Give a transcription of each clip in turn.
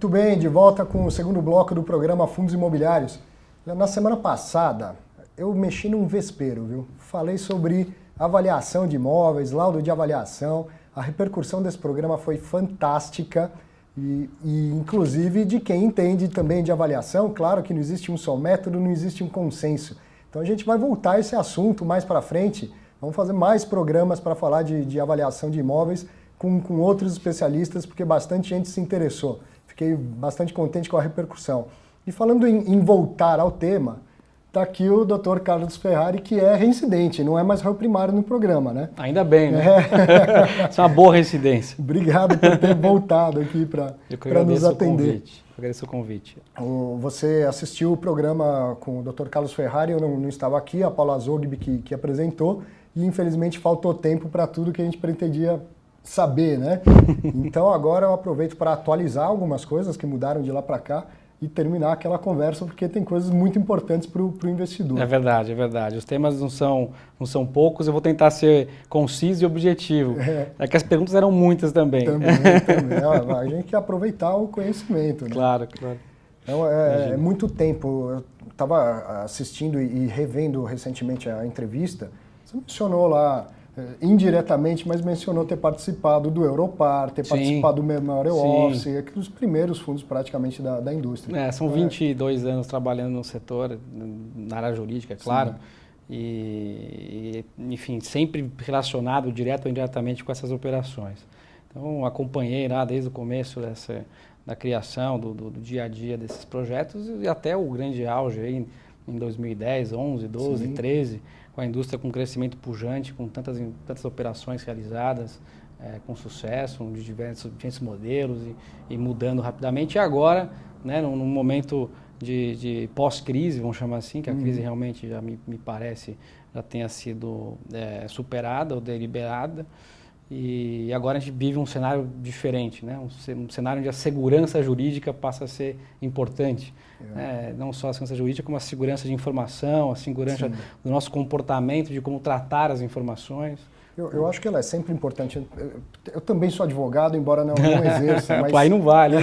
Muito bem, de volta com o segundo bloco do programa Fundos Imobiliários. Na semana passada, eu mexi num vespeiro, viu? Falei sobre avaliação de imóveis, laudo de avaliação. A repercussão desse programa foi fantástica e inclusive de quem entende também de avaliação. Claro que não existe um só método, não existe um consenso. Então a gente vai voltar a esse assunto mais para frente. Vamos fazer mais programas para falar de avaliação de imóveis com outros especialistas, porque bastante gente se interessou. Fiquei bastante contente com a repercussão. E falando em voltar ao tema, está aqui o Dr. Carlos Ferrari, que é reincidente, não é mais réu primário no programa, né? Ainda bem, né? Isso é uma boa reincidência. Obrigado por ter voltado aqui para nos atender. Eu agradeço o convite. Você assistiu o programa com o Dr. Carlos Ferrari, eu não estava aqui, a Paula Zogby que apresentou, e infelizmente faltou tempo para tudo que a gente pretendia saber, né? Então agora eu aproveito para atualizar algumas coisas que mudaram de lá para cá e terminar aquela conversa, porque tem coisas muito importantes para o investidor. É verdade, é verdade. Os temas não são poucos, eu vou tentar ser conciso e objetivo. É que as perguntas eram muitas também. Também. A gente quer aproveitar o conhecimento, né? Claro, claro. Então, é muito tempo. Eu estava assistindo e revendo recentemente a entrevista. Você mencionou lá, indiretamente, mas mencionou ter participado do Europar, ter participado do Memorial Office, aqui dos primeiros fundos praticamente da indústria. São 22 anos trabalhando no setor, na área jurídica, é claro, e, enfim, sempre relacionado direto ou indiretamente com essas operações. Então, acompanhei lá desde o começo da criação, do dia a dia desses projetos e até o grande auge aí em 2010, 11, 12, 13, com a indústria com crescimento pujante, com tantas operações realizadas, com sucesso, de diversos modelos e mudando rapidamente. E agora, né, num momento de pós-crise, vamos chamar assim, que a crise realmente já me parece já tenha sido superada ou deliberada, e agora a gente vive um cenário diferente, né? Um cenário onde a segurança jurídica passa a ser importante. Não só a segurança jurídica, como a segurança de informação, a segurança do nosso comportamento, de como tratar as informações. Eu acho que ela é sempre importante. Eu também sou advogado, embora não exerça. Mas aí não vale.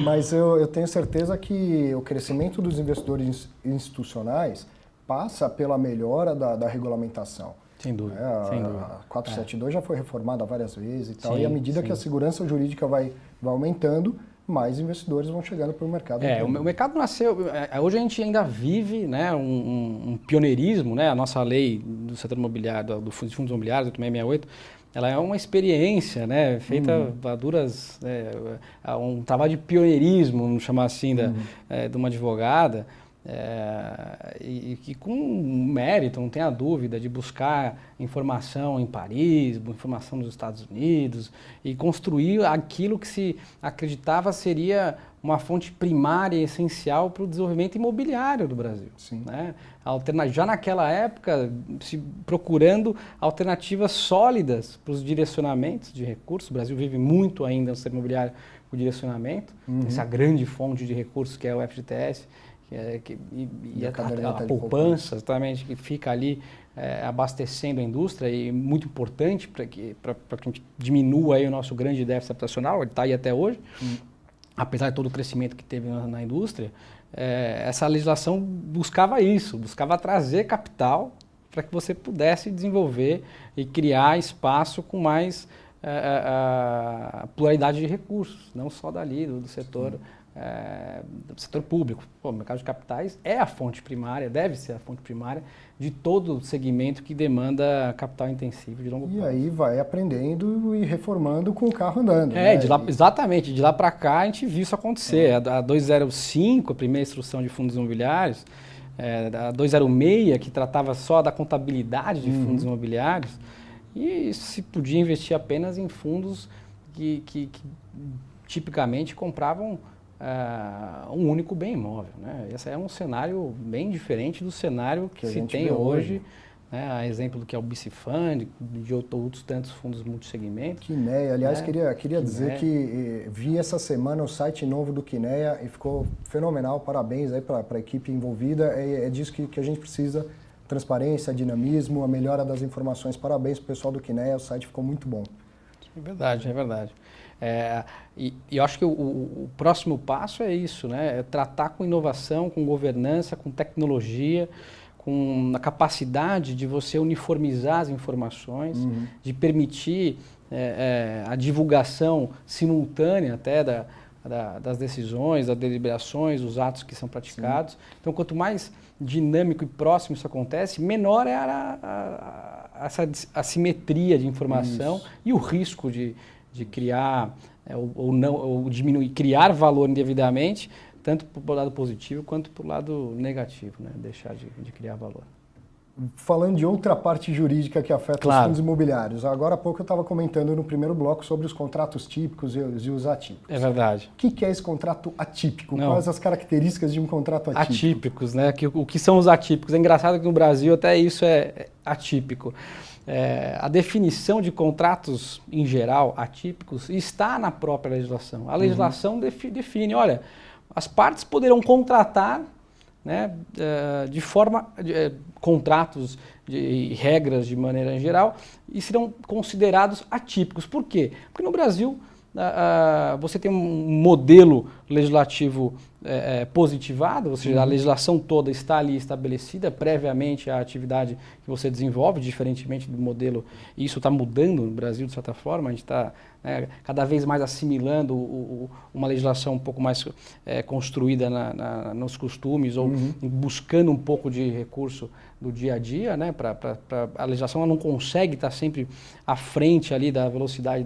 Mas eu tenho certeza que o crescimento dos investidores institucionais passa pela melhora da regulamentação. Sem dúvida. A 472 já foi reformada várias vezes e tal. E à medida que a segurança jurídica vai aumentando, mais investidores vão chegando para o mercado. O mercado nasceu. Hoje a gente ainda vive, né, um pioneirismo, né? A nossa lei do setor imobiliário, dos fundos imobiliários, 8668, ela é uma experiência, né, feita a duras. Um trabalho de pioneirismo, vamos chamar assim, de uma advogada. E com mérito, não tenha dúvida, de buscar informação em Paris, informação nos Estados Unidos e construir aquilo que se acreditava seria uma fonte primária e essencial para o desenvolvimento imobiliário do Brasil. Né? Já naquela época, procurando alternativas sólidas para os direcionamentos de recursos. O Brasil vive muito ainda no setor imobiliário com direcionamento, essa grande fonte de recursos que é o FGTS, e a poupança, exatamente, que fica ali abastecendo a indústria, e muito importante para que a gente diminua aí o nosso grande déficit habitacional, ele está aí até hoje, apesar de todo o crescimento que teve na indústria. Essa legislação buscava isso, buscava trazer capital para que você pudesse desenvolver e criar espaço com mais pluralidade de recursos, não só dali, do setor público. O mercado de capitais é a fonte primária, deve ser a fonte primária de todo segmento que demanda capital intensivo de longo prazo. E aí vai aprendendo e reformando com o carro andando. Exatamente. De lá para cá a gente viu isso acontecer. A 205, a primeira instrução de fundos imobiliários, a 206, que tratava só da contabilidade de fundos imobiliários, e se podia investir apenas em fundos que tipicamente compravam um único bem imóvel, né? Esse é um cenário bem diferente do cenário que se tem hoje, né? A exemplo do que é o BC Fund, de outros tantos fundos multissegmentos. Quineia, aliás, queria dizer que vi essa semana o site novo do Quineia e ficou fenomenal, parabéns aí para a equipe envolvida, é disso que a gente precisa, transparência, dinamismo, a melhora das informações, parabéns para o pessoal do Quineia, o site ficou muito bom. É verdade, é verdade. E eu acho que o próximo passo é isso, né? É tratar com inovação, com governança, com tecnologia, com a capacidade de você uniformizar as informações, de permitir a divulgação simultânea até das decisões, das deliberações, dos atos que são praticados. Sim. Então, quanto mais dinâmico e próximo isso acontece, menor é essa assimetria de informação e o risco de criar ou diminuir, criar valor indevidamente, tanto para o lado positivo quanto para o lado negativo, né? Deixar de criar valor. Falando de outra parte jurídica que afeta os fundos imobiliários, agora há pouco eu estava comentando no primeiro bloco sobre os contratos típicos e os atípicos. É verdade. O que é esse contrato atípico? Quais as características de um contrato atípico? Atípicos, né? O que são os atípicos? É engraçado que no Brasil até isso é atípico. A definição de contratos, em geral, atípicos, está na própria legislação. A legislação define, olha, as partes poderão contratar, né, de forma, contratos e regras de maneira geral, e serão considerados atípicos. Por quê? Porque no Brasil você tem um modelo legislativo positivado, ou seja, a legislação toda está ali estabelecida previamente à atividade que você desenvolve, diferentemente do modelo, e isso está mudando no Brasil de certa forma, a gente está cada vez mais assimilando uma legislação um pouco mais construída nos costumes ou buscando um pouco de recurso do dia a dia, né? A legislação ela não consegue estar sempre à frente ali da velocidade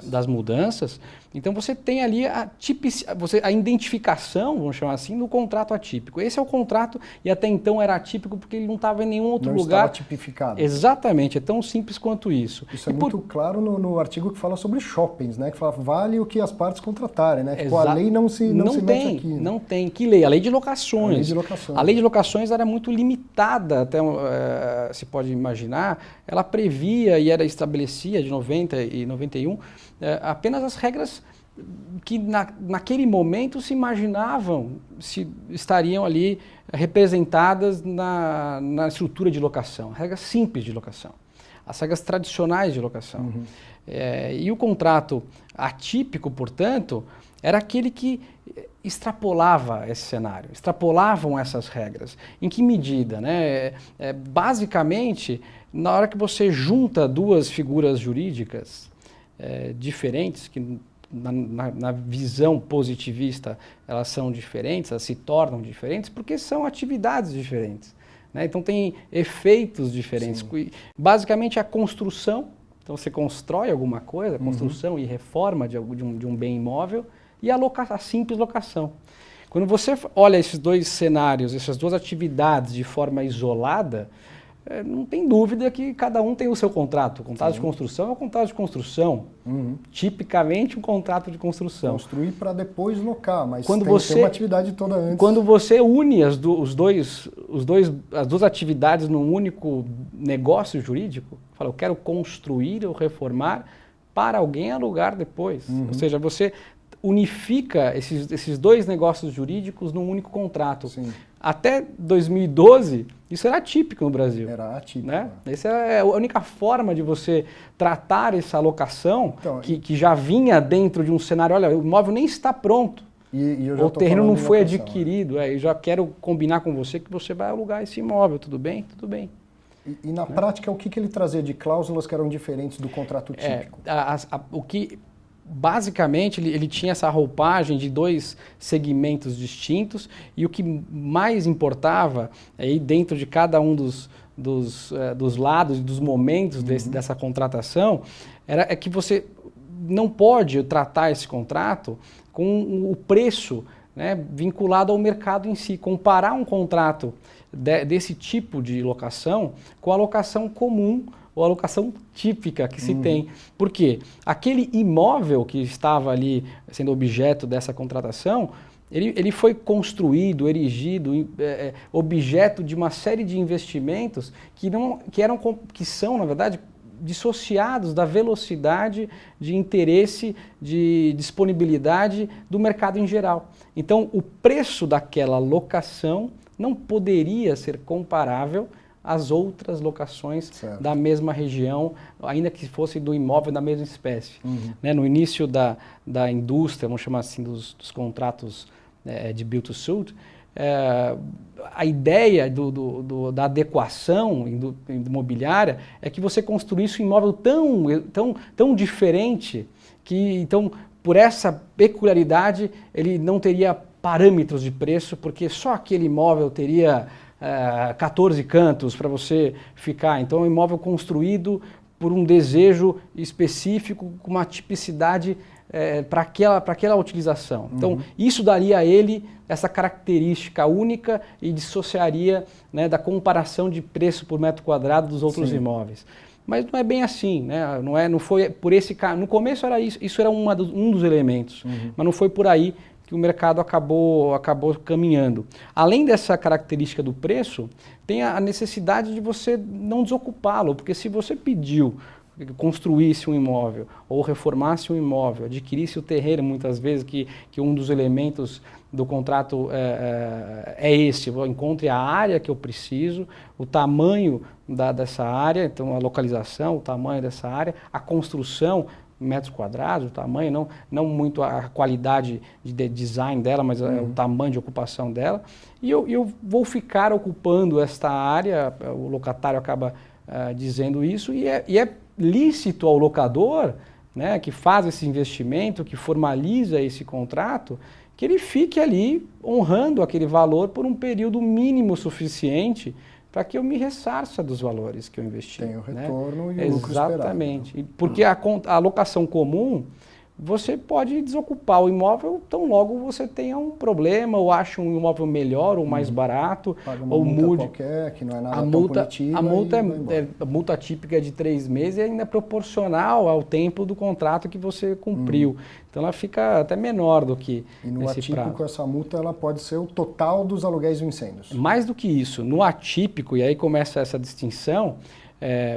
das mudanças. Então você tem ali a identificação, vamos chamar assim, no contrato atípico. Esse é o contrato e até então era atípico porque ele não estava em nenhum outro lugar. Não estava tipificado. Exatamente, é tão simples quanto isso. Isso é muito claro no artigo que fala sobre shoppings, né? Que fala, vale o que as partes contratarem, né? Tipo, a lei não se mete aqui. Não tem. Que lei? A lei de locações. A lei de locações. A lei de locações era muito limitada, até se pode imaginar. Ela previa e estabelecia de 90 e 91 apenas as regras que naquele momento se imaginavam se estariam ali representadas na estrutura de locação. Regras simples de locação. As regras tradicionais de locação. E o contrato atípico, portanto, era aquele que extrapolava esse cenário, extrapolavam essas regras. Em que medida? Né? Basicamente, na hora que você junta duas figuras jurídicas diferentes, que na visão positivista elas são diferentes, elas se tornam diferentes, porque são atividades diferentes. Né? Então tem efeitos diferentes. Sim. Basicamente a construção, então você constrói alguma coisa, construção e reforma de um bem imóvel, e a simples locação. Quando você olha esses dois cenários, essas duas atividades de forma isolada, não tem dúvida que cada um tem o seu contrato. O contrato de construção é um contrato de construção. Tipicamente um contrato de construção. Construir para depois locar, mas tem uma atividade toda antes. Quando você une as duas atividades num único negócio jurídico, fala, eu quero construir ou reformar para alguém alugar depois. Ou seja, você unifica esses dois negócios jurídicos num único contrato. Sim. Até 2012, isso era atípico no Brasil. Era atípico. Né? Essa é a única forma de você tratar essa alocação que já vinha dentro de um cenário, olha, o imóvel nem está pronto. O terreno não foi adquirido. Eu já quero combinar com você que você vai alugar esse imóvel, tudo bem? Tudo bem. E na prática, o que ele trazia de cláusulas que eram diferentes do contrato típico? Basicamente, ele tinha essa roupagem de dois segmentos distintos e o que mais importava aí dentro de cada um dos lados e dos momentos dessa contratação é que você não pode tratar esse contrato com o preço, né, vinculado ao mercado em si. Comparar um contrato desse tipo de locação com a locação comum ou a locação típica que se tem. Por quê? Aquele imóvel que estava ali sendo objeto dessa contratação, ele foi construído, erigido, objeto de uma série de investimentos que são, na verdade, dissociados da velocidade de interesse, de disponibilidade do mercado em geral. Então, o preço daquela locação não poderia ser comparável as outras locações certo. da mesma região, ainda que fosse do imóvel da mesma espécie. Né? No início da indústria, vamos chamar assim, dos contratos de build to suit, a ideia da adequação imobiliária é que você construísse um imóvel tão diferente que, então, por essa peculiaridade, ele não teria parâmetros de preço, porque só aquele imóvel teria 14 cantos para você ficar. Então, é um imóvel construído por um desejo específico, com uma tipicidade para aquela utilização. Então, isso daria a ele essa característica única e dissociaria, né, da comparação de preço por metro quadrado dos outros imóveis. Mas não é bem assim, né? Não foi por esse caminho. No começo era isso era um dos elementos, mas não foi por aí que o mercado acabou caminhando. Além dessa característica do preço, tem a necessidade de você não desocupá-lo, porque se você pediu construísse um imóvel ou reformasse um imóvel, adquirisse o terreno, muitas vezes que um dos elementos do contrato é esse, eu encontre a área que eu preciso, o tamanho dessa área, então a localização, o tamanho dessa área, a construção, metros quadrados, o tamanho, não muito a qualidade de design dela, mas o tamanho de ocupação dela, e eu vou ficar ocupando esta área, o locatário acaba dizendo isso, e é lícito ao locador, né, que faz esse investimento, que formaliza esse contrato, que ele fique ali honrando aquele valor por um período mínimo suficiente para que eu me ressarça dos valores que eu investi. Tem o retorno, né? E o lucro esperado. Exatamente. Porque a alocação comum, você pode desocupar o imóvel tão logo você tenha um problema, ou acha um imóvel melhor, ou mais barato, Paga uma ou multa mude. qualquer, que não é nada tão punitiva, A multa típica é de 3 meses e ainda é proporcional ao tempo do contrato que você cumpriu. Então ela fica até menor do que E no esse atípico, prazo. ela pode ser o total dos aluguéis e incêndios. Mais do que isso, no atípico, e aí começa essa distinção,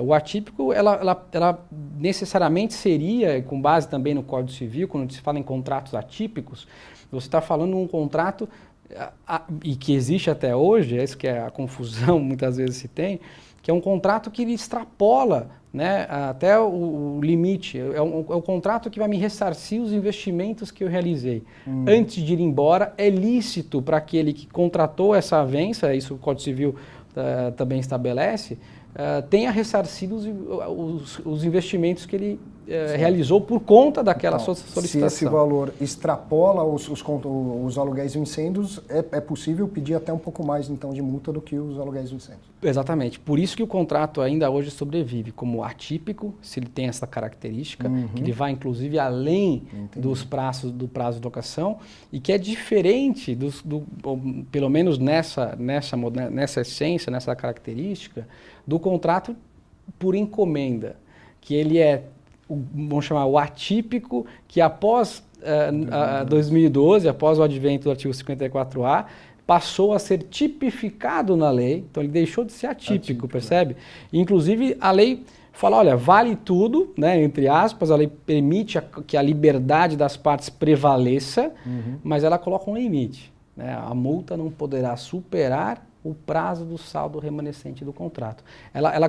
o atípico, ela necessariamente seria, com base também no Código Civil, quando se fala em contratos atípicos, você está falando de um contrato, e que existe até hoje, é isso que é a confusão muitas vezes se tem, que é um contrato que ele extrapola, né, até o limite. É um contrato que vai me ressarcir os investimentos que eu realizei. Antes de ir embora, é lícito para aquele que contratou essa avença, isso o Código Civil também estabelece, tenha ressarcido os investimentos que ele realizou por conta daquela solicitação. Se esse valor extrapola os aluguéis e incêndios, é possível pedir até um pouco mais então de multa do que os aluguéis e incêndios. Exatamente. Por isso que o contrato ainda hoje sobrevive como atípico, se ele tem essa característica, que ele vai inclusive além do prazo de locação, e que é diferente, pelo menos nessa essência, nessa característica, do contrato por encomenda, que ele vamos chamar o atípico, que após 2012, após o advento do artigo 54A, passou a ser tipificado na lei, então ele deixou de ser atípico, percebe? Inclusive a lei fala, olha, vale tudo, né, entre aspas, a lei permite que a liberdade das partes prevaleça, mas ela coloca um limite, né? A multa não poderá superar o prazo do saldo remanescente do contrato.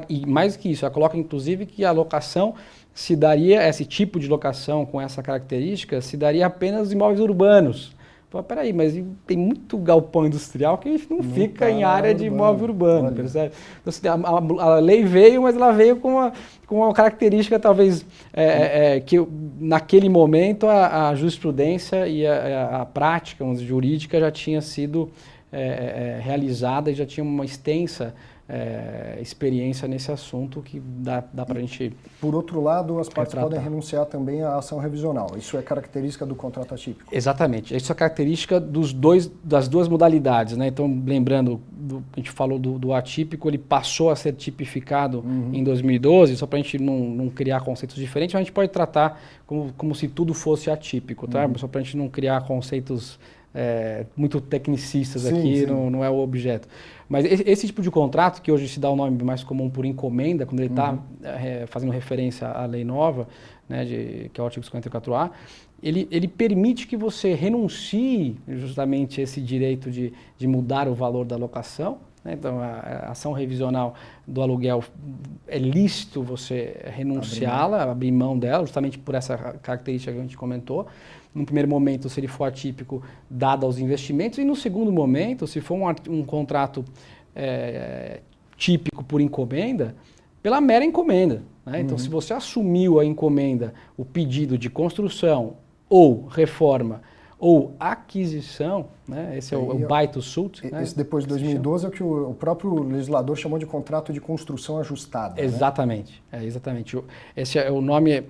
E mais que isso, ela coloca inclusive que a locação se daria, esse tipo de locação com essa característica, se daria apenas nos imóveis urbanos. Peraí, mas tem muito galpão industrial que não fica em área de imóvel urbano, percebe? Então, assim, a lei veio, mas ela veio com uma característica talvez que naquele momento a jurisprudência e a prática jurídica já tinha sido realizada e já tinha uma extensa experiência nesse assunto que dá para a gente... Por outro lado, as partes podem renunciar também à ação revisional. Isso é característica do contrato atípico? Exatamente. Isso é característica das duas modalidades, né? Então, lembrando, a gente falou do atípico, ele passou a ser tipificado em 2012, só para a gente não criar conceitos diferentes, a gente pode tratar como se tudo fosse atípico, tá? Só para a gente não criar conceitos muito tecnicistas aqui, não é o objeto. Mas esse tipo de contrato, que hoje se dá o nome mais comum por encomenda, quando ele está fazendo referência à lei nova, né, que é o artigo 54A, ele permite que você renuncie justamente esse direito de mudar o valor da locação, né? Então, a ação revisional do aluguel é lícito você renunciá-la, abrir mão dela, justamente por essa característica que a gente comentou. No primeiro momento, se ele for atípico, dado aos investimentos, e no segundo momento, se for um contrato típico por encomenda, pela mera encomenda, né? Então, se você assumiu a encomenda, o pedido de construção ou reforma ou aquisição, né? Esse é o buy to suit. Esse, né? Depois de 2012 é o que o próprio legislador chamou de contrato de construção ajustada. Exatamente, né? Exatamente. Esse é o nome,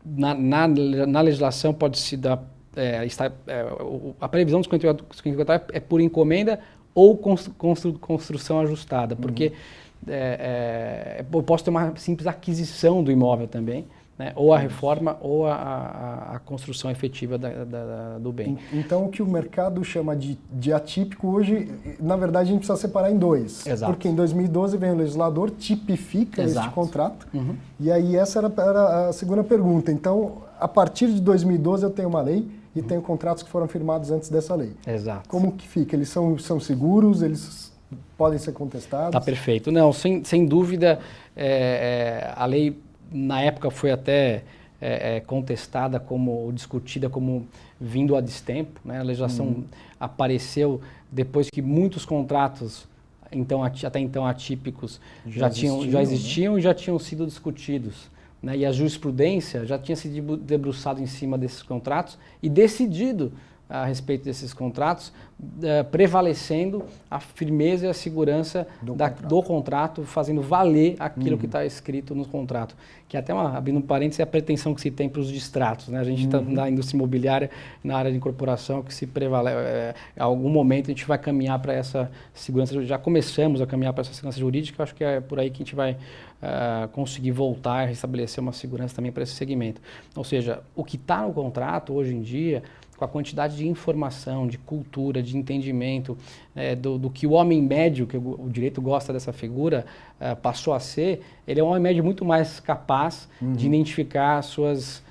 na legislação pode-se dar, a previsão dos 54 é por encomenda ou construção ajustada, porque eu posso ter uma simples aquisição do imóvel também, né? Ou a reforma ou a construção efetiva do bem. Então, o que o mercado chama de atípico hoje, na verdade, a gente precisa separar em dois. Exato. Porque em 2012 vem o legislador, tipifica este contrato, e aí essa era a segunda pergunta. Então, a partir de 2012 eu tenho uma lei e tenho contratos que foram firmados antes dessa lei. Exato. Como que fica? Eles são seguros? Eles podem ser contestados? Tá perfeito. Não, sem dúvida, a lei na época foi até contestada, discutida como vindo a destempo, né? A legislação apareceu depois que muitos contratos até então atípicos já existiam, né? E já tinham sido discutidos, né? E a jurisprudência já tinha se debruçado em cima desses contratos e decidido a respeito desses contratos, prevalecendo a firmeza e a segurança do contrato, fazendo valer aquilo que está escrito no contrato. Que até, abrindo um parênteses, é a pretensão que se tem para os distratos, né? A gente está na indústria imobiliária, na área de incorporação, que se prevalece. Em algum momento a gente vai caminhar para essa segurança, já começamos a caminhar para essa segurança jurídica, eu acho que é por aí que a gente vai conseguir voltar e restabelecer uma segurança também para esse segmento. Ou seja, o que está no contrato hoje em dia, com a quantidade de informação, de cultura, de entendimento do que o homem médio, que o direito gosta dessa figura, passou a ser, ele é um homem médio muito mais capaz de identificar as suas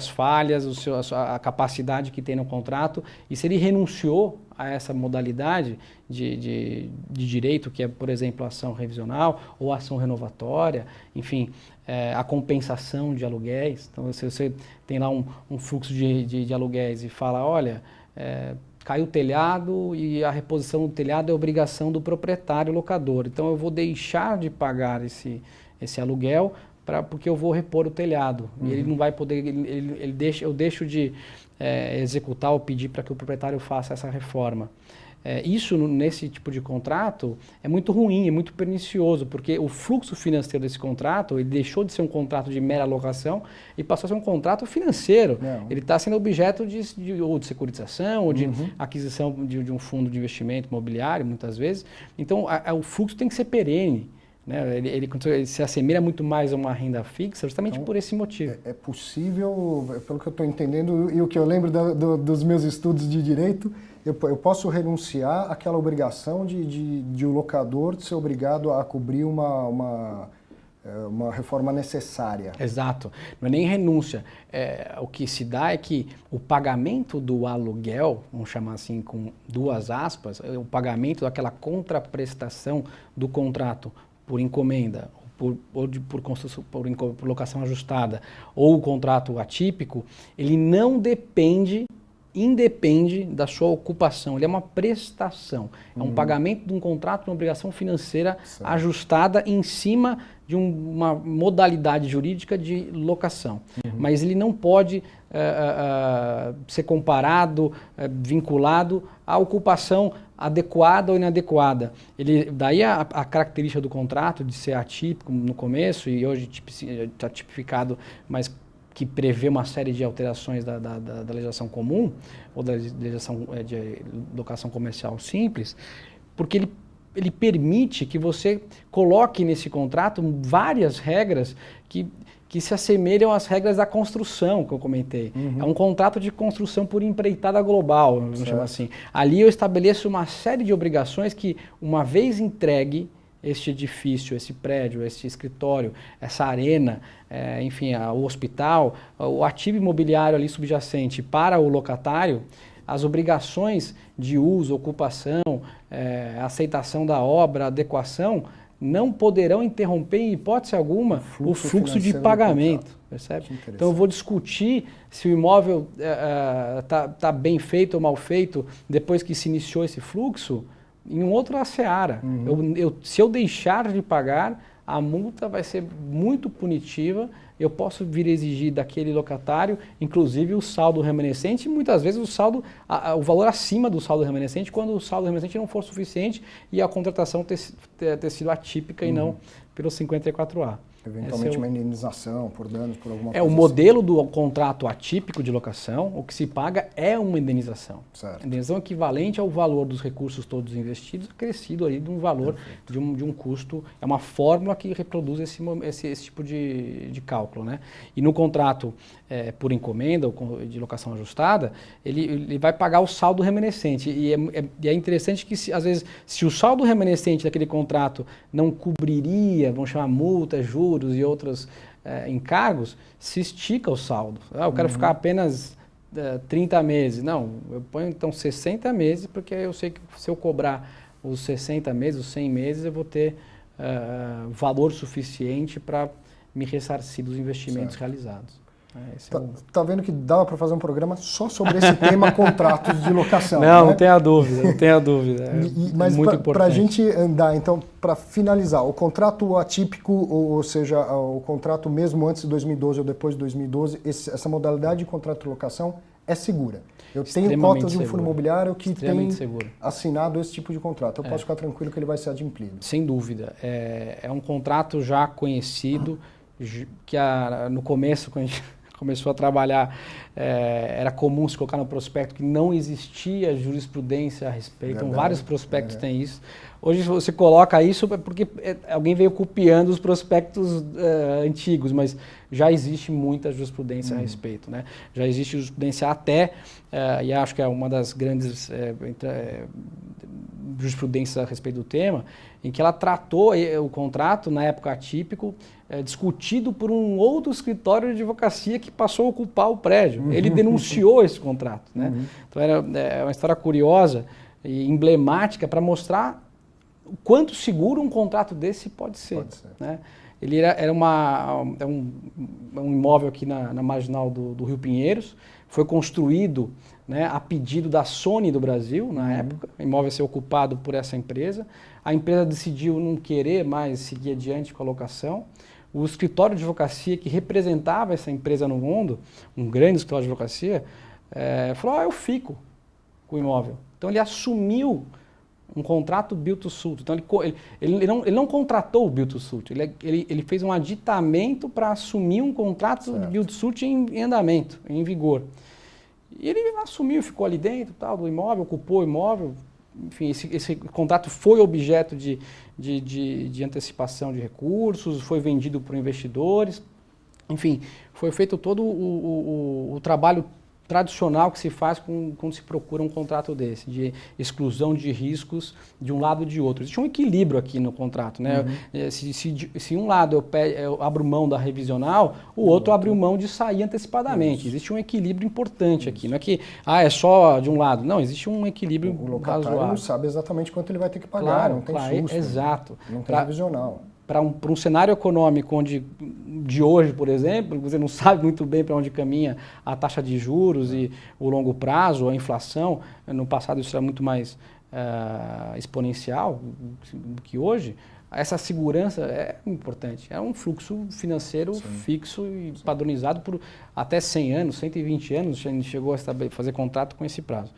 falhas, a capacidade que tem no contrato, e se ele renunciou a essa modalidade de direito, que é, por exemplo, a ação revisional ou a ação renovatória, enfim, a compensação de aluguéis. Então, se você tem lá um fluxo de aluguéis e fala, olha, caiu o telhado e a reposição do telhado é obrigação do proprietário locador, então eu vou deixar de pagar esse aluguel porque eu vou repor o telhado. E ele não vai poder, eu deixo de executar ou pedir para que o proprietário faça essa reforma. Isso, nesse tipo de contrato, é muito ruim, é muito pernicioso, porque o fluxo financeiro desse contrato, ele deixou de ser um contrato de mera alocação e passou a ser um contrato financeiro. Não. Ele está sendo objeto ou de securitização, ou de aquisição de um fundo de investimento imobiliário, muitas vezes. Então, o fluxo tem que ser perene, né? Ele se assemelha muito mais a uma renda fixa, justamente por esse motivo. É possível, pelo que eu estou entendendo, e o que eu lembro dos meus estudos de direito, eu posso renunciar àquela obrigação de o locador ser obrigado a cobrir uma reforma necessária. Exato. Não é nem renúncia. O que se dá é que o pagamento do aluguel, vamos chamar assim com duas aspas, o pagamento daquela contraprestação do contrato por encomenda, por locação ajustada, ou o contrato atípico, ele não independe da sua ocupação, ele é uma prestação, é um pagamento de um contrato, uma obrigação financeira ajustada em cima de uma modalidade jurídica de locação. Mas ele não pode ser comparado, vinculado à ocupação adequada ou inadequada. Daí a característica do contrato de ser atípico no começo, e hoje está tipificado, mas que prevê uma série de alterações da legislação comum, ou da legislação de locação comercial simples, porque ele permite que você coloque nesse contrato várias regras que se assemelham às regras da construção que eu comentei. É um contrato de construção por empreitada global, vamos chamar assim. Ali eu estabeleço uma série de obrigações que, uma vez entregue este edifício, esse prédio, esse escritório, essa arena, enfim, o hospital, o ativo imobiliário ali subjacente para o locatário, as obrigações de uso, ocupação, aceitação da obra, adequação, não poderão interromper em hipótese alguma o fluxo de pagamento, percebe? Então eu vou discutir se o imóvel tá bem feito ou mal feito depois que se iniciou esse fluxo em um outro seara. Se eu deixar de pagar, a multa vai ser muito punitiva. Eu posso vir exigir daquele locatário, inclusive o saldo remanescente, e muitas vezes o valor acima do saldo remanescente, quando o saldo remanescente não for suficiente e a contratação ter sido atípica e não pelo 54A. Eventualmente uma indenização por danos, por alguma coisa. O modelo do contrato atípico de locação, o que se paga é uma indenização. Certo. Indenização equivalente ao valor dos recursos todos investidos, acrescido ali de um valor, de um custo. É uma fórmula que reproduz esse tipo de cálculo, né? E no contrato por encomenda ou de locação ajustada, ele vai pagar o saldo remanescente. E é interessante que, às vezes, se o saldo remanescente daquele contrato não cobriria, vamos chamar multa, juros e outros encargos, se estica o saldo. Eu quero ficar apenas 30 meses. Não, eu ponho então 60 meses, porque eu sei que se eu cobrar os 60 meses, os 100 meses, eu vou ter valor suficiente para me ressarcir dos investimentos realizados. Tá vendo que dava para fazer um programa só sobre esse tema, contratos de locação. Não tenha dúvida, não tenha dúvida. Mas muito importante. Para a gente andar, então, para finalizar, o contrato atípico, ou seja, o contrato mesmo antes de 2012 ou depois de 2012, essa modalidade de contrato de locação é segura. Eu tenho cotas de um fundo imobiliário que tem assinado esse tipo de contrato. Eu posso ficar tranquilo que ele vai ser adimplido. Sem dúvida. É um contrato já conhecido, que no começo, quando a gente começou a trabalhar, era comum se colocar no prospecto que não existia jurisprudência a respeito. Então, vários prospectos têm isso. Hoje você coloca isso porque alguém veio copiando os prospectos antigos, mas já existe muita jurisprudência a respeito, né? Já existe jurisprudência até, e acho que é uma das grandes jurisprudências a respeito do tema, em que ela tratou o contrato, na época atípico, discutido por um outro escritório de advocacia que passou a ocupar o prédio. Ele denunciou esse contrato, né? Então é uma história curiosa e emblemática para mostrar o quanto seguro um contrato desse pode ser. Né? Ele era um imóvel aqui na marginal do Rio Pinheiros, foi construído, né, a pedido da Sony do Brasil, na época, o imóvel ia ser ocupado por essa empresa. A empresa decidiu não querer mais seguir adiante com a locação. O escritório de advocacia que representava essa empresa no mundo, um grande escritório de advocacia, falou, eu fico com o imóvel. Então ele assumiu um contrato build to suit. Então ele não contratou o build to suit, ele fez um aditamento para assumir um contrato de build to suit em andamento, em vigor. E ele assumiu, ficou ali dentro do imóvel, ocupou o imóvel. Enfim, esse contrato foi objeto de antecipação de recursos, foi vendido por investidores. Enfim, foi feito todo o trabalho tradicional que se faz quando se procura um contrato desse, de exclusão de riscos de um lado e de outro. Existe um equilíbrio aqui no contrato, né? Se um lado eu abro mão da revisional, o outro abre mão de sair antecipadamente. Existe um equilíbrio importante aqui. Não é que é só de um lado. Não, existe um equilíbrio razoável. O locatário não sabe exatamente quanto ele vai ter que pagar, não tem susto. Exato. Não tem revisional. Para um cenário econômico de hoje, por exemplo, você não sabe muito bem para onde caminha a taxa de juros e o longo prazo, a inflação. No passado isso era muito mais exponencial do que hoje. Essa segurança é importante. É um fluxo financeiro fixo e padronizado por até 100 anos, 120 anos. A gente chegou a fazer contrato com esse prazo.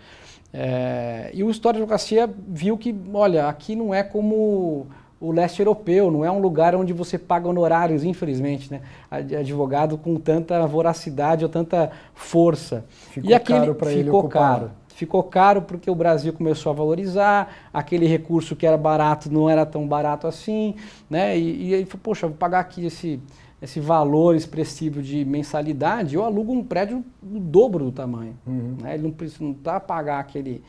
E o escritório de advocacia viu que, olha, aqui não é como o leste europeu, não é um lugar onde você paga honorários, infelizmente, né? Advogado com tanta voracidade ou tanta força. Ficou caro para ele ocupar. Ficou caro porque o Brasil começou a valorizar, aquele recurso que era barato não era tão barato assim, né? E ele falou, poxa, vou pagar aqui esse valor expressivo de mensalidade, eu alugo um prédio do dobro do tamanho. Né? Ele não está a pagar aquele...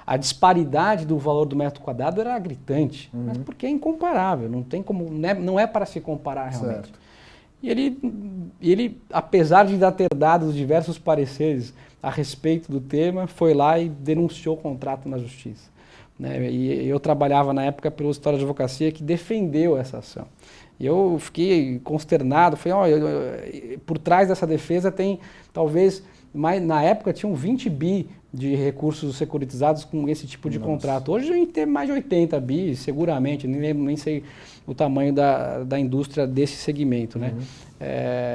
A disparidade do valor do metro quadrado era gritante, mas porque é incomparável, não tem como, não é para se comparar realmente. Certo. E ele, apesar de ter dado diversos pareceres a respeito do tema, foi lá e denunciou o contrato na justiça. Né? E eu trabalhava na época pelo escritório de advocacia que defendeu essa ação. E eu fiquei consternado, falei, por trás dessa defesa tem talvez, na época tinham 20 bi de recursos securitizados com esse tipo de contrato. Hoje a gente tem mais de 80 bi, seguramente, nem sei o tamanho da indústria desse segmento. Né?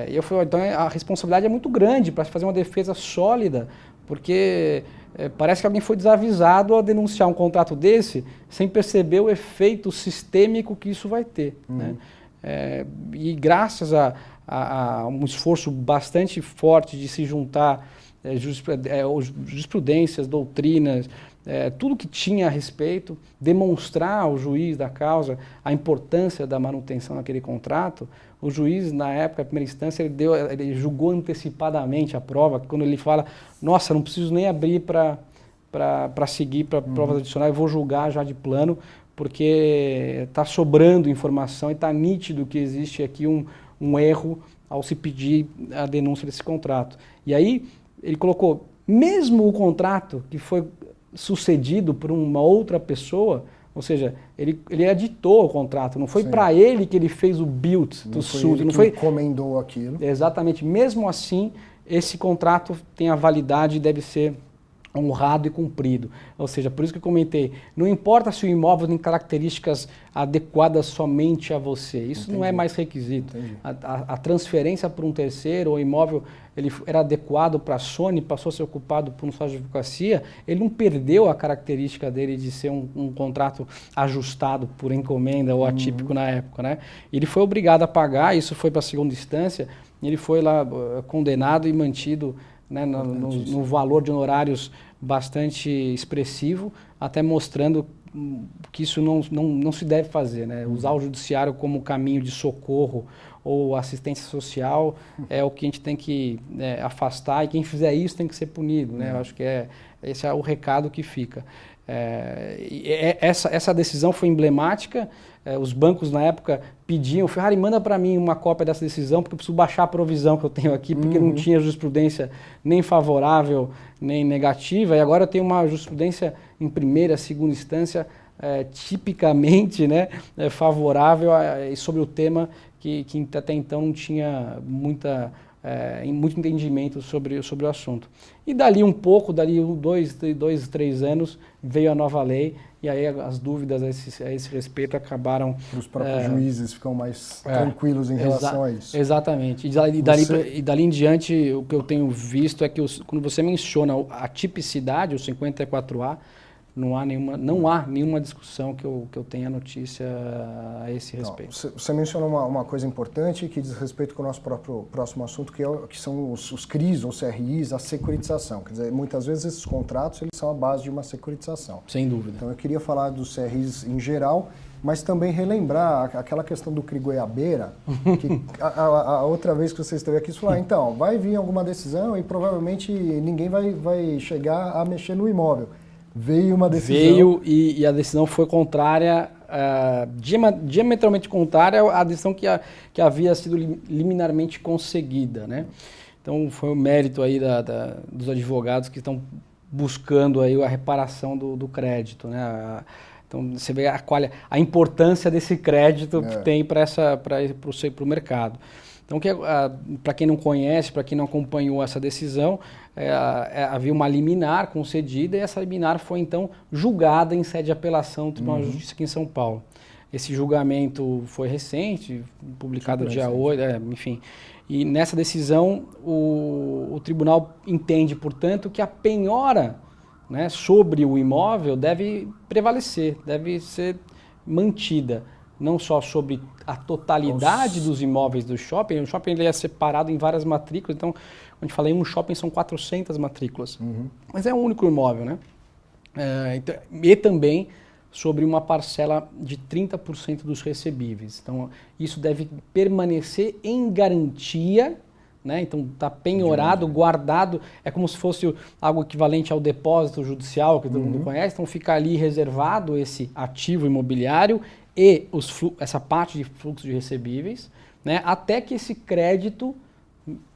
E eu falei, então a responsabilidade é muito grande para fazer uma defesa sólida, porque parece que alguém foi desavisado ao denunciar um contrato desse sem perceber o efeito sistêmico que isso vai ter. Né? E graças a um esforço bastante forte de se juntar jurisprudências, doutrinas, tudo que tinha a respeito, demonstrar ao juiz da causa a importância da manutenção daquele contrato, o juiz, na época, na primeira instância, ele julgou antecipadamente a prova, quando ele fala, nossa, não preciso nem abrir para seguir para provas adicionais, eu vou julgar já de plano, porque está sobrando informação e está nítido que existe aqui um erro ao se pedir a denúncia desse contrato. E aí ele colocou, mesmo o contrato que foi sucedido por uma outra pessoa, ou seja, ele editou o contrato, não foi para ele que ele fez o build do suit, não foi encomendou aquilo. Exatamente, mesmo assim, esse contrato tem a validade e deve ser honrado e cumprido. Ou seja, por isso que eu comentei, não importa se o imóvel tem características adequadas somente a você, isso não é mais requisito. A transferência para um terceiro, o imóvel ele era adequado para a Sony, passou a ser ocupado por um sócio de advocacia, ele não perdeu a característica dele de ser um contrato ajustado por encomenda ou atípico na época. Né? Ele foi obrigado a pagar, isso foi para a segunda instância, ele foi lá condenado e mantido, né, no valor de honorários bastante expressivo, até mostrando que isso não se deve fazer. Né? Usar o judiciário como caminho de socorro ou assistência social é o que a gente tem que afastar, e quem fizer isso tem que ser punido. Né? Eu acho que esse é o recado que fica. Essa decisão foi emblemática. Os bancos na época pediam, Ferrari, manda para mim uma cópia dessa decisão, porque eu preciso baixar a provisão que eu tenho aqui, porque não tinha jurisprudência nem favorável nem negativa, e agora eu tenho uma jurisprudência em primeira, segunda instância, tipicamente, né, favorável sobre o tema que até então não tinha muito entendimento sobre o assunto. E dali um pouco, dali 2, 3 anos, veio a nova lei, e aí as dúvidas a esse respeito acabaram... Os próprios juízes ficam mais tranquilos em relação a isso. Exatamente. E dali em diante, o que eu tenho visto é que quando você menciona a tipicidade, o 54A, não há nenhuma discussão que eu tenha notícia a esse respeito. Você mencionou uma coisa importante que diz respeito com o nosso próximo assunto, que são os CRIs ou CRIs, a securitização. Quer dizer, muitas vezes esses contratos eles são a base de uma securitização. Sem dúvida. Então eu queria falar dos CRIs em geral, mas também relembrar aquela questão do CRI Goiabeira, que a outra vez que você esteve aqui, você falou, então, vai vir alguma decisão e provavelmente ninguém vai chegar a mexer no imóvel. Veio uma decisão... Veio e a decisão foi contrária, diametralmente contrária à decisão que havia sido liminarmente conseguida. Né? Então foi o mérito aí dos advogados que estão buscando aí a reparação do crédito. Né? Então você vê a importância desse crédito que tem para o mercado. Então, para quem não conhece, para quem não acompanhou essa decisão, havia uma liminar concedida e essa liminar foi, então, julgada em sede de apelação do Tribunal de Justiça aqui em São Paulo. Esse julgamento foi recente, publicado dia 8, enfim. E nessa decisão, o tribunal entende, portanto, que a penhora, né, sobre o imóvel deve prevalecer, deve ser mantida. Não só sobre a totalidade dos imóveis do shopping, o shopping ele é separado em várias matrículas, então, quando a gente fala em um shopping, são 400 matrículas. Mas é um único imóvel, né? E também sobre uma parcela de 30% dos recebíveis. Então, isso deve permanecer em garantia, né? Então, está penhorado, guardado, é como se fosse algo equivalente ao depósito judicial, que todo mundo conhece, então fica ali reservado esse ativo imobiliário e essa parte de fluxo de recebíveis, né, até que esse crédito,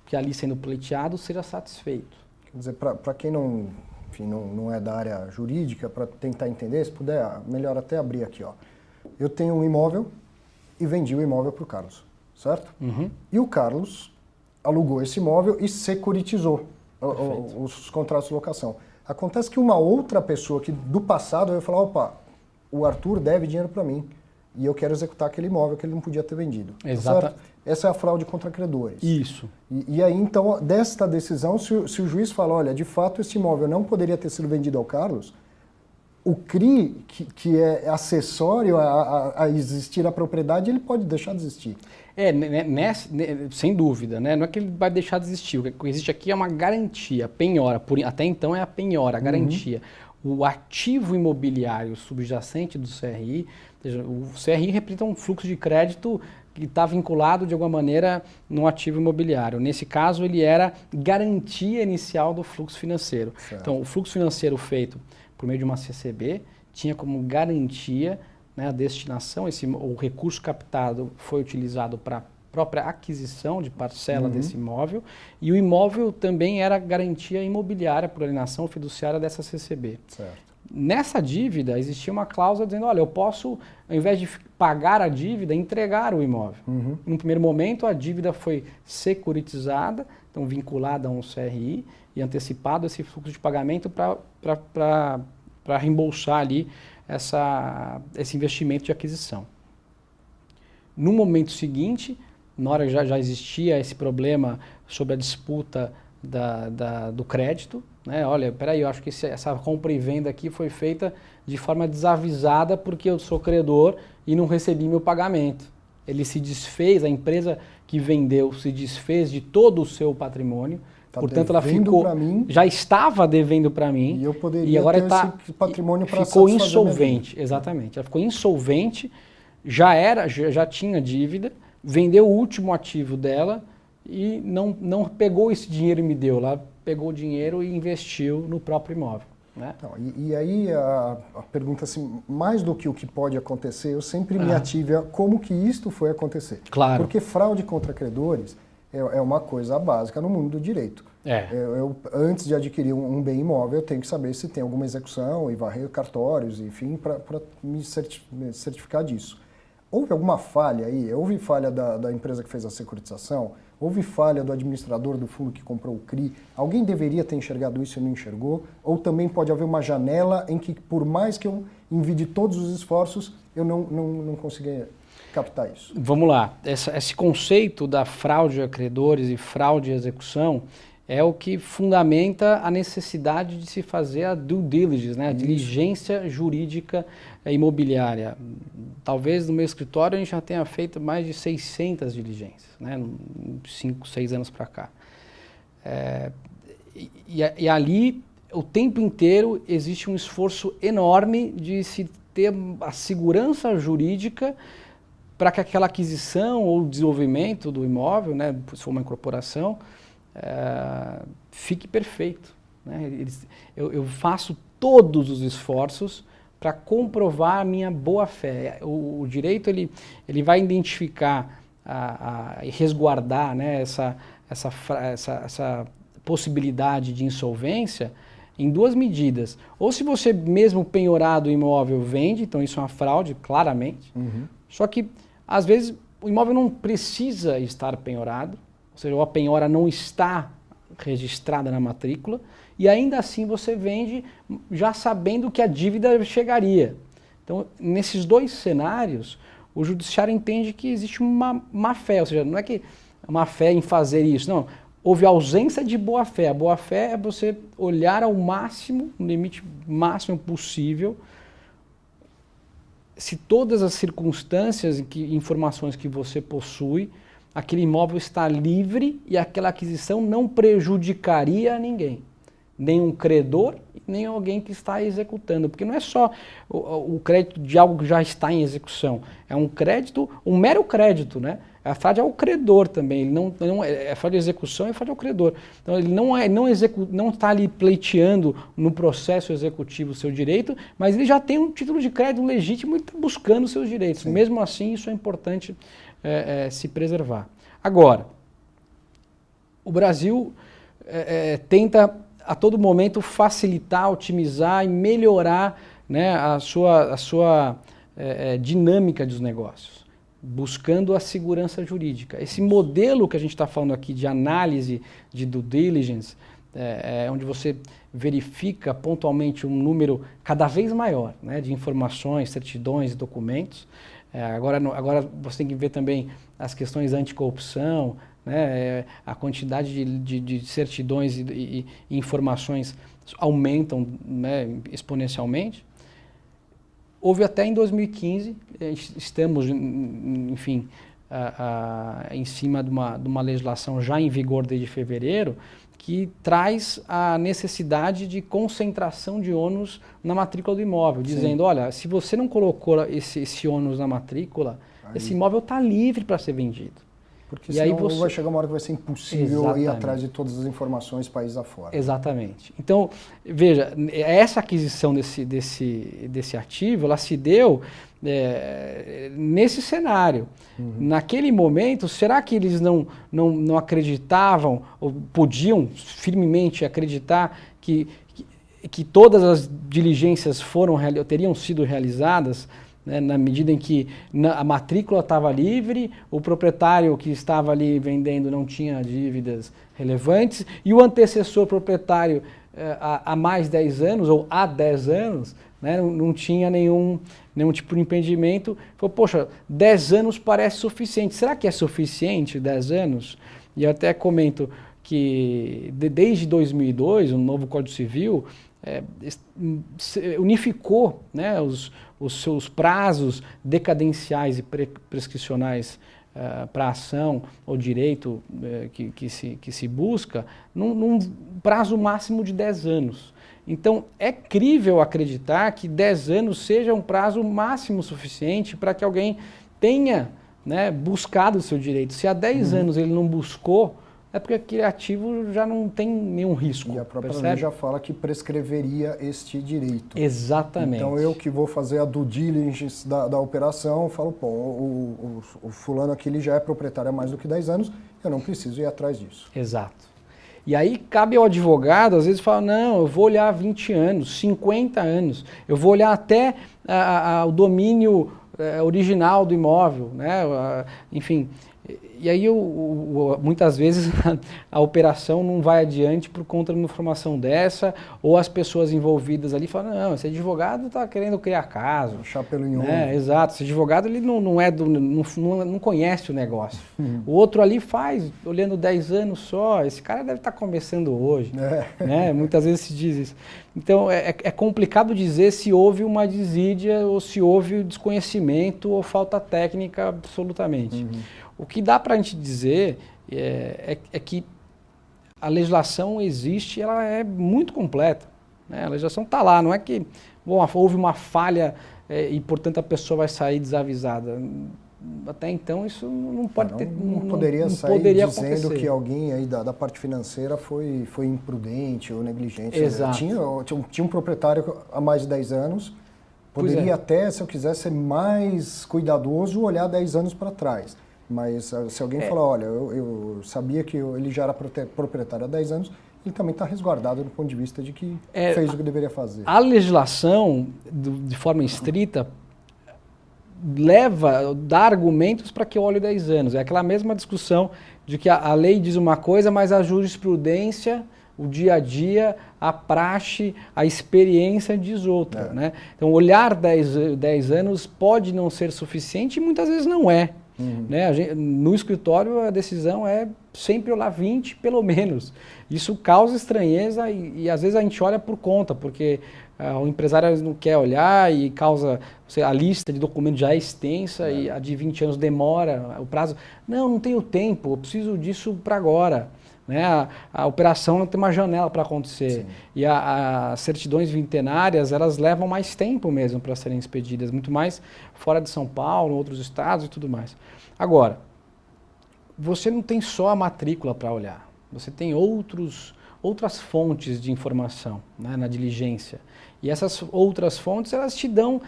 que ali sendo pleiteado, seja satisfeito. Quer dizer, para quem não, enfim, não é da área jurídica, para tentar entender, se puder, melhor até abrir aqui, ó. Eu tenho um imóvel e vendi o imóvel para o Carlos, certo? E o Carlos alugou esse imóvel e securitizou os contratos de locação. Acontece que uma outra pessoa que do passado vai falar, opa, o Arthur deve dinheiro para mim e eu quero executar aquele imóvel que ele não podia ter vendido. Exato. Certo? Essa é a fraude contra credores. Isso. E aí, então, desta decisão, se o juiz fala, olha, de fato esse imóvel não poderia ter sido vendido ao Carlos, o CRI, que é acessório a existir a propriedade, ele pode deixar de existir. Sem dúvida, né? Não é que ele vai deixar de existir. O que existe aqui é uma garantia, penhora. Até então é a penhora, a garantia. O ativo imobiliário subjacente do CRI, o CRI representa um fluxo de crédito que está vinculado de alguma maneira no ativo imobiliário. Nesse caso, ele era garantia inicial do fluxo financeiro. Certo. Então, o fluxo financeiro feito por meio de uma CCB tinha como garantia, né, a destinação, o recurso captado foi utilizado para a própria aquisição de parcela desse imóvel, e o imóvel também era garantia imobiliária por alienação fiduciária dessa CCB. Certo. Nessa dívida existia uma cláusula dizendo, olha, eu posso, ao invés de pagar a dívida, entregar o imóvel. No primeiro momento a dívida foi securitizada, então vinculada a um CRI, e antecipado esse fluxo de pagamento para reembolsar ali esse investimento de aquisição. No momento seguinte, na hora que já existia esse problema sobre a disputa do crédito, né? Olha, peraí, eu acho que essa compra e venda aqui foi feita de forma desavisada porque eu sou credor e não recebi meu pagamento. Ele se desfez, a empresa que vendeu se desfez de todo o seu patrimônio, portanto ela já estava devendo para mim e eu poderia e agora ter esse patrimônio para ficou insolvente, exatamente. Ela ficou insolvente, já tinha dívida, vendeu o último ativo dela e não pegou esse dinheiro e me deu. Ela pegou o dinheiro e investiu no próprio imóvel. Né? Então, e aí a pergunta assim, mais do que o que pode acontecer, eu sempre me ative a como que isto foi acontecer. Claro. Porque fraude contra credores é uma coisa básica no mundo do direito. Eu, antes de adquirir um bem imóvel, eu tenho que saber se tem alguma execução e varrer cartórios, enfim, para me certificar disso. Houve alguma falha aí? Houve falha da empresa que fez a securitização? Houve falha do administrador do fundo que comprou o CRI? Alguém deveria ter enxergado isso e não enxergou? Ou também pode haver uma janela em que, por mais que eu envie todos os esforços, eu não consiga captar isso? Vamos lá. Esse conceito da fraude a credores e fraude à execução é o que fundamenta a necessidade de se fazer a due diligence, né? A diligência jurídica imobiliária. Talvez no meu escritório a gente já tenha feito mais de 600 diligências, né? 5, 6 anos para cá. E ali, o tempo inteiro, existe um esforço enorme de se ter a segurança jurídica para que aquela aquisição ou desenvolvimento do imóvel, né, se for uma incorporação, fique perfeito. Né? Eu faço todos os esforços para comprovar a minha boa-fé. O direito ele vai identificar e resguardar, né, essa possibilidade de insolvência em duas medidas. Ou se você mesmo penhorado o imóvel vende, então isso é uma fraude, claramente. Só que, às vezes, o imóvel não precisa estar penhorado, ou seja, a penhora não está registrada na matrícula, e ainda assim você vende já sabendo que a dívida chegaria. Então, nesses dois cenários, o judiciário entende que existe uma má-fé, ou seja, não é que má-fé em fazer isso, não. Houve ausência de boa-fé. A boa-fé é você olhar ao máximo, no limite máximo possível, se todas as circunstâncias e informações que você possui, aquele imóvel está livre e aquela aquisição não prejudicaria a ninguém. Nem um credor, nem alguém que está executando. Porque não é só o crédito de algo que já está em execução. É um crédito, um mero crédito, né? A fraude é ao credor também. Ele não é fraude de execução, é fraude ao credor. Então ele não está ali pleiteando no processo executivo o seu direito, mas ele já tem um título de crédito legítimo e está buscando os seus direitos. Sim. Mesmo assim, isso é importante se preservar. Agora, o Brasil tenta a todo momento facilitar, otimizar e melhorar, né, a sua dinâmica dos negócios, buscando a segurança jurídica. Esse modelo que a gente está falando aqui de análise de due diligence, onde você verifica pontualmente um número cada vez maior, né, de informações, certidões e documentos. Agora você tem que ver também as questões anticorrupção, né, a quantidade de certidões e informações aumentam, né, exponencialmente. Houve até em 2015, estamos, enfim, em cima de uma legislação já em vigor desde fevereiro, que traz a necessidade de concentração de ônus na matrícula do imóvel, dizendo, olha, se você não colocou esse ônus na matrícula, esse imóvel está livre para ser vendido. Porque senão vai chegar uma hora que vai ser impossível ir atrás de todas as informações país afora. Exatamente. Então, veja, essa aquisição desse ativo, ela se deu nesse cenário. Naquele momento, será que eles não acreditavam, ou podiam firmemente acreditar que todas as diligências teriam sido realizadas, né, na medida em que a matrícula estava livre, o proprietário que estava ali vendendo não tinha dívidas relevantes e o antecessor proprietário há mais 10 anos ou há 10 anos, né, não tinha nenhum tipo de impedimento. Falou, poxa, 10 anos parece suficiente. Será que é suficiente 10 anos? E eu até comento que desde 2002, o novo Código Civil unificou, né, os seus prazos decadenciais e prescricionais para ação ou direito que se busca num prazo máximo de 10 anos. Então, é crível acreditar que 10 anos seja um prazo máximo suficiente para que alguém tenha, né, buscado o seu direito. Se há 10 anos ele não buscou, é porque aquele ativo já não tem nenhum risco. E a própria lei já fala que prescreveria este direito. Exatamente. Então eu que vou fazer a due diligence da operação, falo, pô, o fulano aqui ele já é proprietário há mais do que 10 anos, eu não preciso ir atrás disso. Exato. E aí cabe ao advogado, às vezes, falar, não, eu vou olhar 20 anos, 50 anos, eu vou olhar até o domínio original do imóvel, né? Enfim. E aí, muitas vezes, a operação não vai adiante por conta de uma informação dessa, ou as pessoas envolvidas ali falam, não, esse advogado está querendo criar caso. Achar pelo em ovo. Exato, esse advogado ele não conhece o negócio. O outro ali faz, olhando 10 anos só, esse cara deve estar começando hoje. Né? Muitas vezes se diz isso. Então, é complicado dizer se houve uma desídia, ou se houve desconhecimento, ou falta técnica absolutamente. O que dá para a gente dizer é que a legislação existe, ela é muito completa, né? A legislação está lá, não é que houve uma falha e, portanto, a pessoa vai sair desavisada. Até então, isso não pode ter. Não poderia sair dizendo acontecer. Que alguém aí da parte financeira foi imprudente ou negligente. Exato. Tinha um proprietário há mais de 10 anos, poderia até, se eu quiser ser mais cuidadoso, olhar 10 anos para trás. Mas se alguém falar, olha, eu sabia que ele já era proprietário há 10 anos, ele também está resguardado do ponto de vista de que fez o que deveria fazer. A legislação, de forma estrita, dá argumentos para que eu olhe 10 anos. É aquela mesma discussão de que a lei diz uma coisa, mas a jurisprudência, o dia a dia, a praxe, a experiência diz outra. Né? Então, olhar 10 anos pode não ser suficiente e muitas vezes não é. Né? No escritório a decisão é sempre olhar 20 pelo menos. Isso causa estranheza e às vezes a gente olha por conta, porque o empresário não quer olhar e causa, a lista de documentos já é extensa e a de 20 anos demora o prazo. Não tenho tempo, eu preciso disso para agora. Né? A operação não tem uma janela para acontecer. Sim. E as certidões vintenárias, elas levam mais tempo mesmo para serem expedidas, muito mais fora de São Paulo, outros estados e tudo mais. Agora, você não tem só a matrícula para olhar, você tem outras fontes de informação, né, na diligência. E essas outras fontes, elas te dão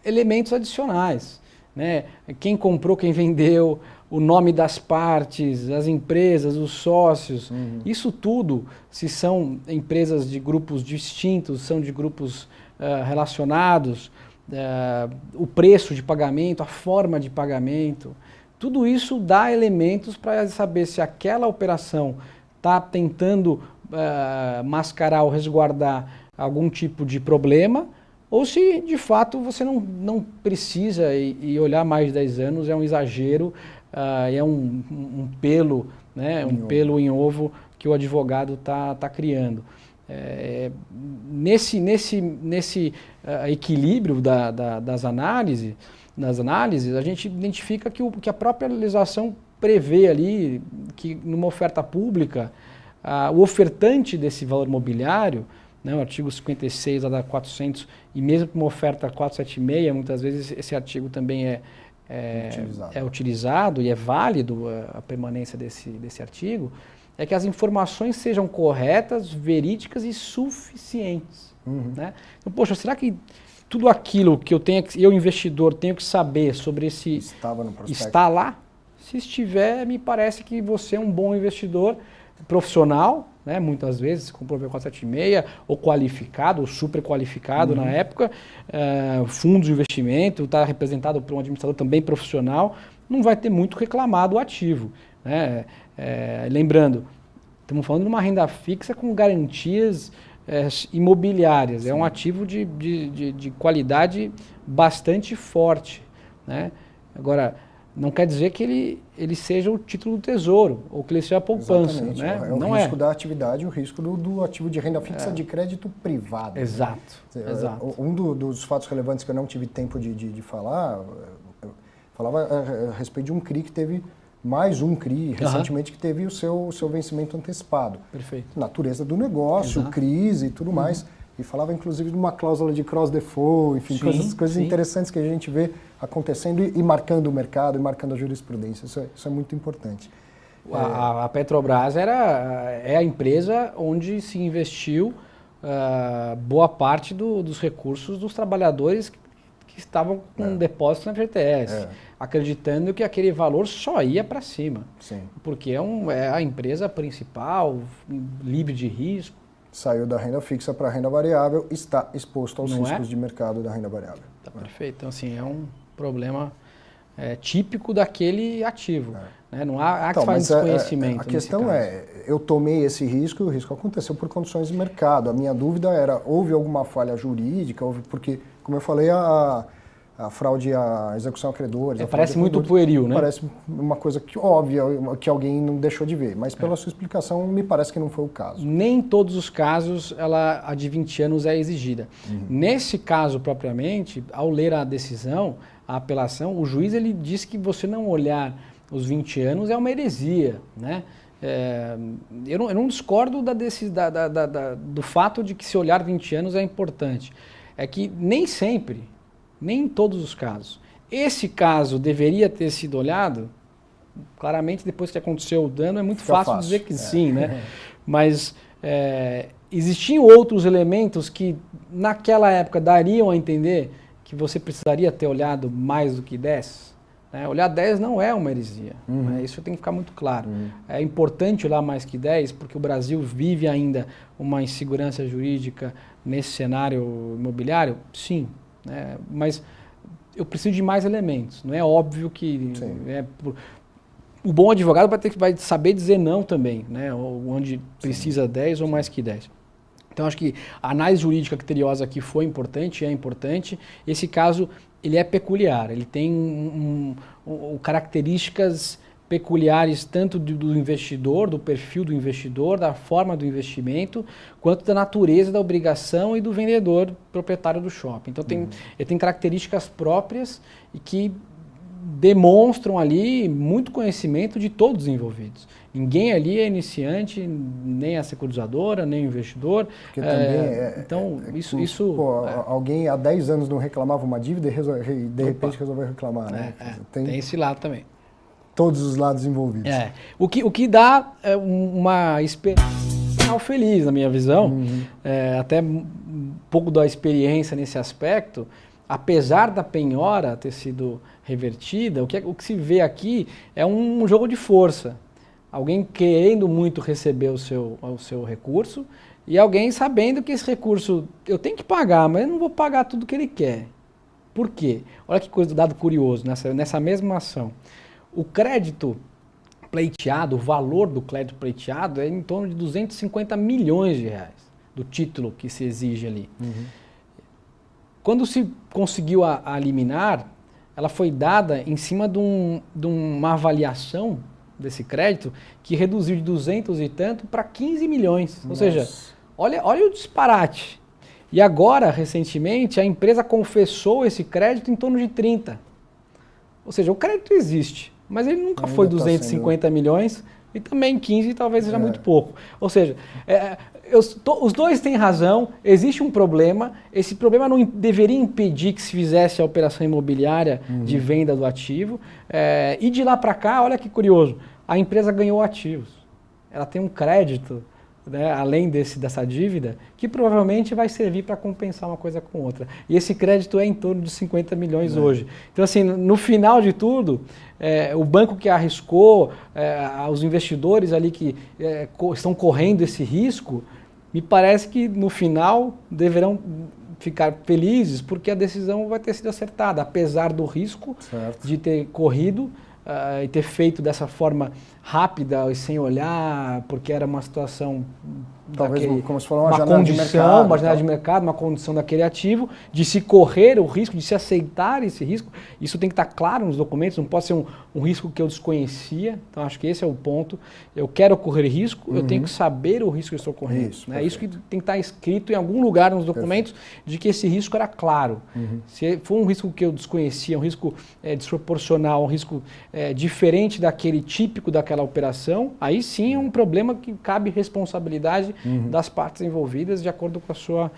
elementos adicionais. né? Quem comprou, quem vendeu, o nome das partes, as empresas, os sócios, isso tudo, se são empresas de grupos distintos, são de grupos relacionados, o preço de pagamento, a forma de pagamento, tudo isso dá elementos para saber se aquela operação está tentando mascarar ou resguardar algum tipo de problema, ou se de fato você não precisa e olhar mais de 10 anos é um exagero, é um pelo, né, pelo em ovo que o advogado está criando. Nesse equilíbrio das análises, a gente identifica que a própria legislação prevê ali que numa oferta pública, o ofertante desse valor imobiliário, né, o artigo 56 da 400, e mesmo com uma oferta 476, muitas vezes esse artigo também é utilizado e é válido a permanência desse artigo, é que as informações sejam corretas, verídicas e suficientes. Né? Então, poxa, será que tudo aquilo que eu investidor, tenho que saber sobre esse... Estava no prospecto. Está lá? Se estiver, me parece que você é um bom investidor profissional, né, muitas vezes com prova 476, ou qualificado, ou super qualificado na época, fundos de investimento, está representado por um administrador também profissional, não vai ter muito reclamado o ativo. Né? Lembrando, estamos falando de uma renda fixa com garantias imobiliárias, é um ativo de qualidade bastante forte. Né? Agora, não quer dizer que ele seja o título do tesouro, ou que ele seja a poupança. Né? É o risco da atividade, o risco do ativo de renda fixa de crédito privado. Exato. Né? Exato. Um dos fatos relevantes que eu não tive tempo de falar, eu falava a respeito de um CRI que teve, mais um CRI recentemente que teve o seu vencimento antecipado. Perfeito. Natureza do negócio, crise e tudo mais. E falava inclusive de uma cláusula de cross-default, enfim, coisas interessantes que a gente vê acontecendo e marcando o mercado e marcando a jurisprudência. Isso é muito importante. A Petrobras é a empresa onde se investiu boa parte dos recursos dos trabalhadores que estavam com depósito na FGTS, acreditando que aquele valor só ia para cima. Sim. Porque é a empresa principal, livre de risco. Saiu da renda fixa para a renda variável, está exposto aos riscos de mercado da renda variável. Tá perfeito. Então, assim, é um problema típico daquele ativo. Né? Não há que fazer desconhecimento. A questão eu tomei esse risco e o risco aconteceu por condições de mercado. A minha dúvida era, houve alguma falha jurídica? Porque, como eu falei, a fraude à execução a credores... parece muito pueril, né? Parece uma coisa óbvia, que alguém não deixou de ver. Mas pela sua explicação, me parece que não foi o caso. Nem em todos os casos a de 20 anos é exigida. Nesse caso, propriamente, ao ler a decisão, a apelação, o juiz ele diz que você não olhar os 20 anos é uma heresia, né? Eu não discordo do fato de que se olhar 20 anos é importante. É que nem sempre, nem em todos os casos. Esse caso deveria ter sido olhado, claramente depois que aconteceu o dano é muito fácil dizer que sim, né? Mas existiam outros elementos que naquela época dariam a entender que você precisaria ter olhado mais do que 10. Né? Olhar 10 não é uma heresia, né? Isso tem que ficar muito claro. É importante olhar mais que 10 porque o Brasil vive ainda uma insegurança jurídica nesse cenário imobiliário? Sim. Mas eu preciso de mais elementos. Não é óbvio que... O bom advogado vai saber dizer não também, né? Onde precisa 10 ou mais que 10. Então, acho que a análise jurídica criteriosa aqui foi importante, é importante. Esse caso, ele é peculiar, ele tem características peculiares tanto do investidor, do perfil do investidor, da forma do investimento, quanto da natureza da obrigação e do vendedor proprietário do shopping. Então, ele tem características próprias e que demonstram ali muito conhecimento de todos os envolvidos. Ninguém ali é iniciante, nem a securitizadora, nem o investidor. Porque também alguém há 10 anos não reclamava uma dívida e de repente resolveu reclamar. Né? Tem esse lado também. Todos os lados envolvidos. O que dá uma experiência feliz, na minha visão, até um pouco da experiência nesse aspecto. apesar da penhora ter sido revertida, o que se vê aqui é um jogo de força. Alguém querendo muito receber o seu recurso e alguém sabendo que esse recurso eu tenho que pagar, mas eu não vou pagar tudo que ele quer. Por quê? Olha que coisa, dado curioso nessa mesma ação. O crédito pleiteado, o valor do crédito pleiteado é em torno de 250 milhões de reais, do título que se exige ali. Uhum. Quando se conseguiu a liminar, ela foi dada em cima de uma avaliação desse crédito que reduziu de 200 e tanto para 15 milhões. Nossa. Ou seja, olha o disparate. E agora, recentemente, a empresa confessou esse crédito em torno de 30. Ou seja, o crédito existe, mas ele nunca foi 250 milhões e também 15 talvez seja muito pouco. Ou seja, os dois têm razão, existe um problema, esse problema não deveria impedir que se fizesse a operação imobiliária de venda do ativo. E de lá para cá, olha que curioso, a empresa ganhou ativos. Ela tem um crédito, né, além dessa dívida, que provavelmente vai servir para compensar uma coisa com outra. E esse crédito é em torno de 50 milhões hoje. Então, assim, no final de tudo, o banco que arriscou, os investidores ali que estão correndo esse risco, me parece que no final deverão ficar felizes porque a decisão vai ter sido acertada, apesar do risco de ter corrido e ter feito dessa forma rápida e sem olhar, porque era uma situação... Talvez, como você falou, uma janela de mercado. Uma janela de mercado, uma condição daquele ativo, de se correr o risco, de se aceitar esse risco. Isso tem que estar claro nos documentos, não pode ser um risco que eu desconhecia. Então, acho que esse é o ponto. Eu quero correr risco, eu tenho que saber o risco que eu estou correndo. Isso que tem que estar escrito em algum lugar nos documentos, de que esse risco era claro. Se for um risco que eu desconhecia, um risco desproporcional, um risco diferente daquele típico daquela operação, aí sim é um problema que cabe responsabilidade das partes envolvidas de acordo com a sua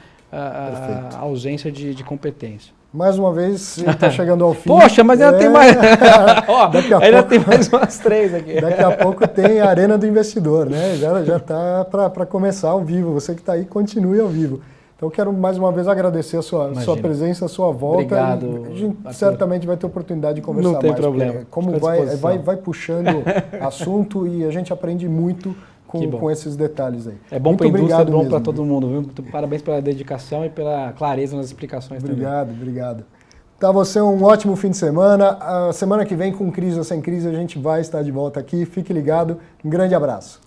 ausência de competência. Mais uma vez, está chegando ao fim. Poxa, mas ainda tem mais. Ainda tem mais umas 3 aqui. Daqui a pouco tem a Arena do Investidor, né? Já está para começar ao vivo. Você que está aí, continue ao vivo. Então, quero mais uma vez agradecer a sua presença, a sua volta. Obrigado. A gente certamente vai ter oportunidade de conversar mais. Não tem problema. Como vai puxando assunto e a gente aprende muito com esses detalhes aí. É bom para a indústria, é bom para todo mundo, viu? Parabéns pela dedicação e pela clareza nas explicações também. Obrigado. Tá, você um ótimo fim de semana. A semana que vem, com Crise ou Sem Crise, a gente vai estar de volta aqui. Fique ligado. Um grande abraço.